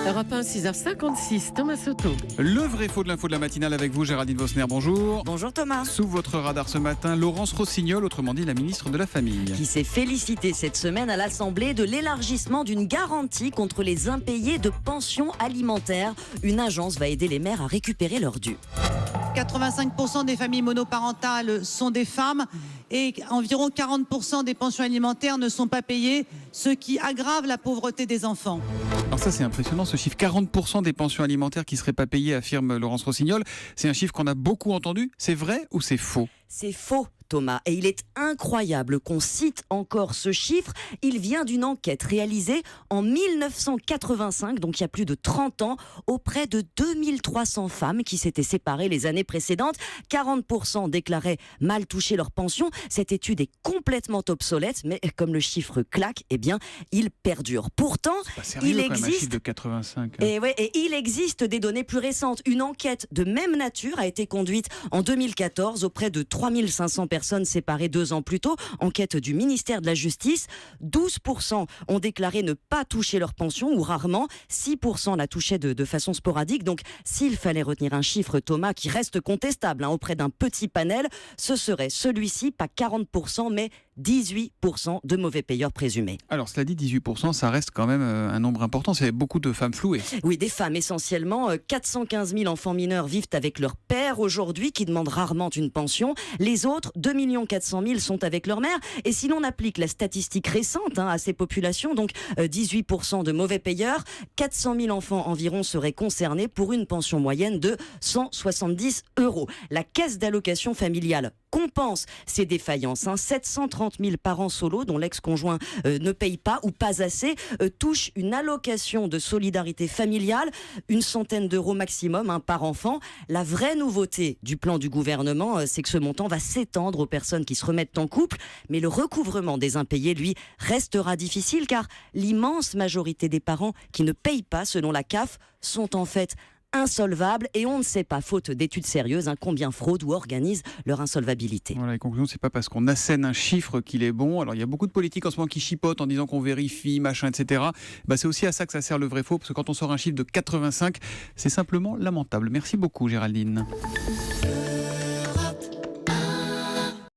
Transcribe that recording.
Europe 1, 6h56, Thomas Soto. Le vrai faux de l'info de la matinale avec vous, Géraldine Vosner, bonjour. Bonjour Thomas. Sous votre radar ce matin, Laurence Rossignol, autrement dit la ministre de la Famille. Qui s'est félicité cette semaine à l'Assemblée de l'élargissement d'une garantie contre les impayés de pensions alimentaires. Une agence va aider les mères à récupérer leurs dû. 85% des familles monoparentales sont des femmes et environ 40% des pensions alimentaires ne sont pas payées, ce qui aggrave la pauvreté des enfants. Alors ça c'est impressionnant ce chiffre, 40% des pensions alimentaires qui ne seraient pas payées, affirme Laurence Rossignol. C'est un chiffre qu'on a beaucoup entendu, c'est vrai ou c'est faux ? C'est faux, Thomas, et il est incroyable qu'on cite encore ce chiffre. Il vient d'une enquête réalisée en 1985, donc il y a plus de 30 ans, auprès de 2300 femmes qui s'étaient séparées les années précédentes. 40% déclaraient mal toucher leur pension. Cette étude est complètement obsolète, mais comme le chiffre claque, eh bien, il perdure. Pourtant, C'est pas sérieux, il quand même, un existe... chiffre de 85. Et il existe des données plus récentes. Une enquête de même nature a été conduite en 2014 auprès de 3500 personnes séparées 2 ans plus tôt. Enquête du ministère de la Justice. 12% ont déclaré ne pas toucher leur pension ou rarement. 6% la touchaient de façon sporadique. Donc, s'il fallait retenir un chiffre, Thomas, qui reste contestable auprès d'un petit panel, ce serait celui-ci, pas 40%, mais 18% de mauvais payeurs présumés. Alors cela dit, 18%, ça reste quand même un nombre important. C'est beaucoup de femmes flouées. Oui, des femmes essentiellement. 415 000 enfants mineurs vivent avec leur père aujourd'hui, qui demandent rarement une pension. Les autres, 2 400 000, sont avec leur mère. Et si l'on applique la statistique récente à ces populations, donc 18% de mauvais payeurs, 400 000 enfants environ seraient concernés pour une pension moyenne de 170 €. La caisse d'allocation familiale compense ces défaillances. 730 000 parents solos dont l'ex-conjoint ne paye pas ou pas assez touchent une allocation de solidarité familiale, 100 € maximum par enfant. La vraie nouveauté du plan du gouvernement, c'est que ce montant va s'étendre aux personnes qui se remettent en couple, mais le recouvrement des impayés, lui, restera difficile car l'immense majorité des parents qui ne payent pas, selon la CAF, sont en fait insolvables et on ne sait pas, faute d'études sérieuses, combien fraudent ou organisent leur insolvabilité. Voilà, les conclusions, c'est pas parce qu'on assène un chiffre qu'il est bon. Alors il y a beaucoup de politiques en ce moment qui chipotent en disant qu'on vérifie, machin, etc. C'est aussi à ça que ça sert le vrai faux, parce que quand on sort un chiffre de 85, c'est simplement lamentable. Merci beaucoup Géraldine.